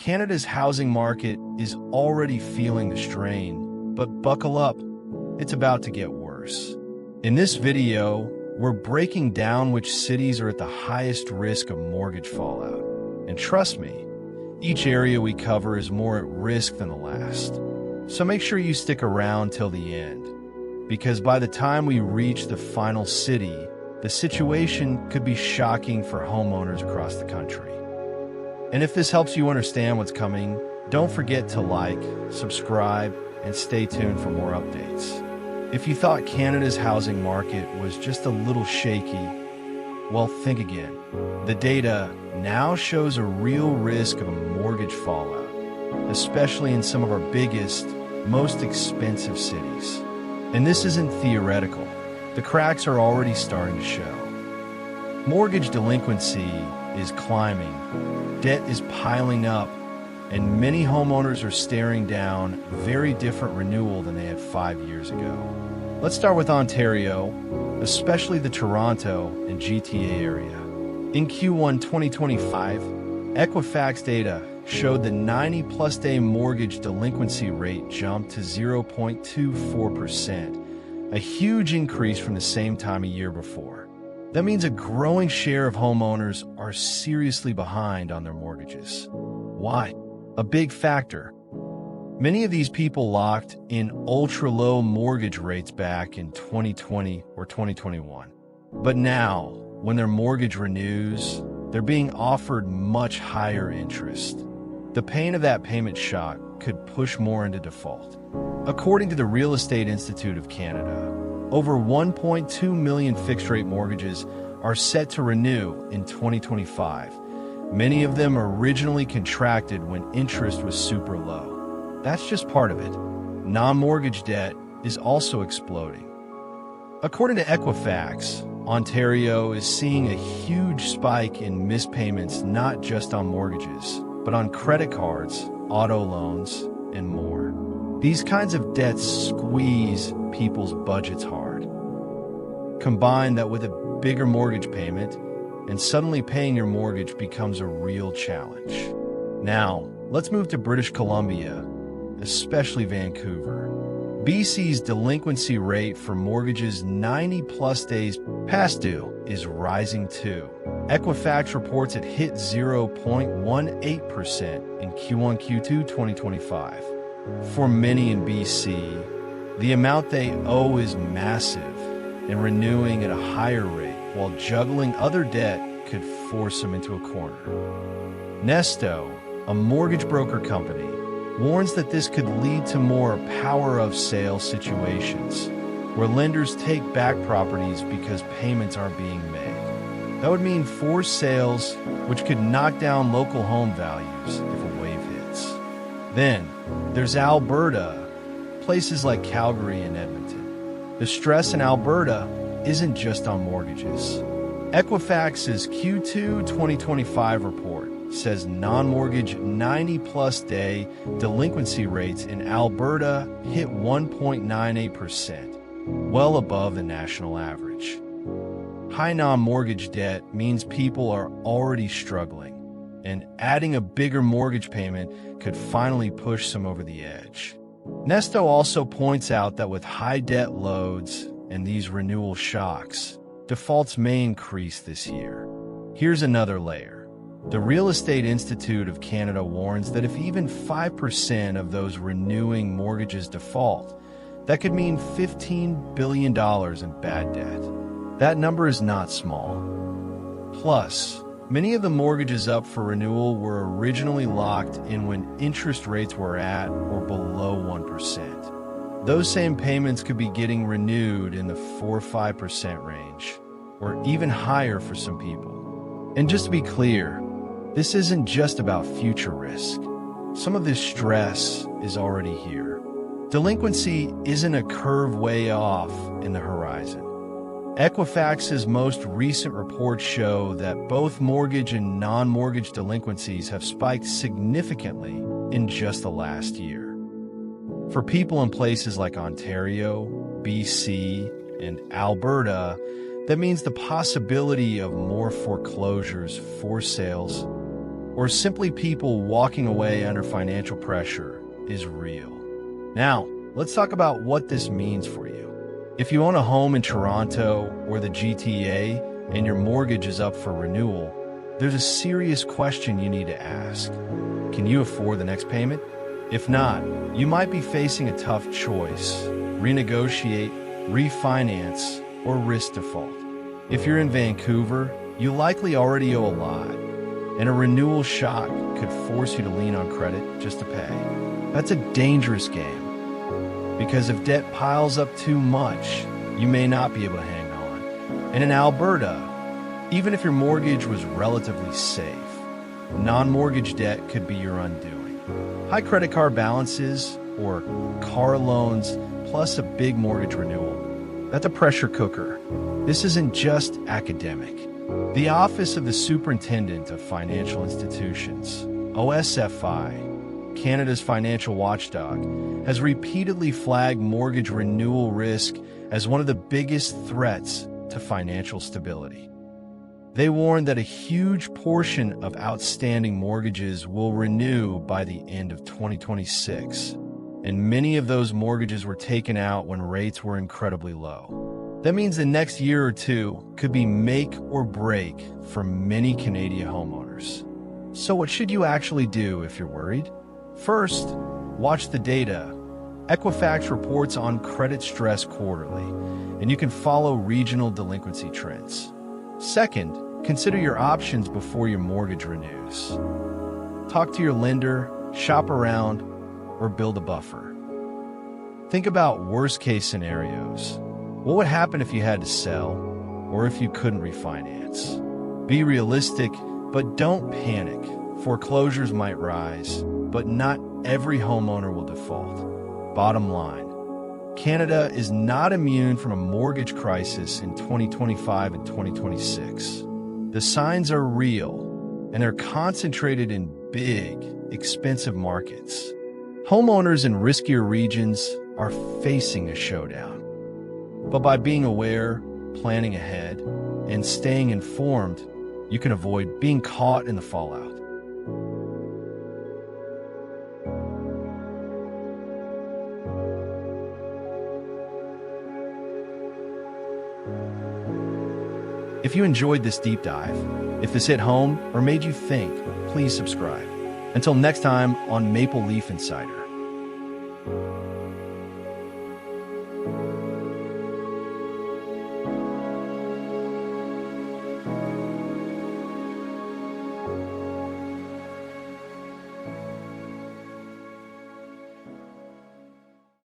Canada's housing market is already feeling the strain, but buckle up, it's about to get worse. In this video, we're breaking down which cities are at the highest risk of mortgage fallout. And trust me, each area we cover is more at risk than the last. So make sure you stick around till the end, because by the time we reach the final city, the situation could be shocking for homeowners across the country. And if this helps you understand what's coming, don't forget to like, subscribe, and stay tuned for more updates. If you thought Canada's housing market was just a little shaky, well, think again. The data now shows a real risk of a mortgage fallout, especially in some of our biggest, most expensive cities. And this isn't theoretical. The cracks are already starting to show. Mortgage delinquency is climbing, debt is piling up, and many homeowners are staring down a very different renewal than they had 5 years ago. Let's start with Ontario, especially the Toronto and GTA area. In Q1 2025, Equifax data showed the 90-plus day mortgage delinquency rate jumped to 0.24%, a huge increase from the same time a year before. That means a growing share of homeowners are seriously behind on their mortgages. Why? A big factor. Many of these people locked in ultra-low mortgage rates back in 2020 or 2021. But now, when their mortgage renews, they're being offered much higher interest. The pain of that payment shock could push more into default. According to the Real Estate Institute of Canada, over 1.2 million fixed-rate mortgages are set to renew in 2025. Many of them originally contracted when interest was super low. That's just part of it. Non-mortgage debt is also exploding. According to Equifax, Ontario is seeing a huge spike in missed payments not just on mortgages, but on credit cards, auto loans, and more. These kinds of debts squeeze people's budgets hard. Combine that with a bigger mortgage payment, and suddenly paying your mortgage becomes a real challenge. Now, let's move to British Columbia, especially Vancouver. BC's delinquency rate for mortgages 90-plus days past due is rising too. Equifax reports it hit 0.18% in Q1-Q2 2025. For many in BC, the amount they owe is massive, and renewing at a higher rate while juggling other debt could force them into a corner. Nesto, a mortgage broker company, warns that this could lead to more power-of-sale situations, where lenders take back properties because payments aren't being made. That would mean forced sales, which could knock down local home values if a wave hits. Then, there's Alberta, places like Calgary and Edmonton. The stress in Alberta isn't just on mortgages. Equifax's Q2 2025 report says non-mortgage 90-plus day delinquency rates in Alberta hit 1.98%, well above the national average. High non-mortgage debt means people are already struggling, and adding a bigger mortgage payment could finally push some over the edge. Nesto also points out that with high debt loads and these renewal shocks, defaults may increase this year. Here's another layer. The Real Estate Institute of Canada warns that if even 5% of those renewing mortgages default, that could mean $15 billion in bad debt. That number is not small. Plus, many of the mortgages up for renewal were originally locked in when interest rates were at or below 1%. Those same payments could be getting renewed in the 4 or 5% range, or even higher for some people. And just to be clear, this isn't just about future risk. Some of this stress is already here. Delinquency isn't a curve way off in the horizon. Equifax's most recent reports show that both mortgage and non-mortgage delinquencies have spiked significantly in just the last year. For people in places like Ontario, BC, and Alberta, that means the possibility of more foreclosures, forced sales, or simply people walking away under financial pressure, is real. Now, let's talk about what this means for you. If you own a home in Toronto or the GTA and your mortgage is up for renewal, there's a serious question you need to ask. Can you afford the next payment? If not, you might be facing a tough choice: renegotiate, refinance, or risk default. If you're in Vancouver, you likely already owe a lot, and a renewal shock could force you to lean on credit just to pay. That's a dangerous game, because if debt piles up too much, you may not be able to hang on. And in Alberta, even if your mortgage was relatively safe, non-mortgage debt could be your undoing. High credit card balances or car loans plus a big mortgage renewal, that's a pressure cooker. This isn't just academic. The Office of the Superintendent of Financial Institutions, OSFI, Canada's financial watchdog, has repeatedly flagged mortgage renewal risk as one of the biggest threats to financial stability. They warn that a huge portion of outstanding mortgages will renew by the end of 2026, and many of those mortgages were taken out when rates were incredibly low. That means the next year or two could be make or break for many Canadian homeowners. So what should you actually do if you're worried? First, watch the data. Equifax reports on credit stress quarterly, and you can follow regional delinquency trends. Second, consider your options before your mortgage renews. Talk to your lender, shop around, or build a buffer. Think about worst-case scenarios. What would happen if you had to sell, or if you couldn't refinance? Be realistic, but don't panic. Foreclosures might rise, but not every homeowner will default. Bottom line, Canada is not immune from a mortgage crisis in 2025 and 2026. The signs are real, and they're concentrated in big, expensive markets. Homeowners in riskier regions are facing a showdown. But by being aware, planning ahead, and staying informed, you can avoid being caught in the fallout. If you enjoyed this deep dive, if this hit home or made you think, please subscribe. Until next time on Maple Leaf Insider.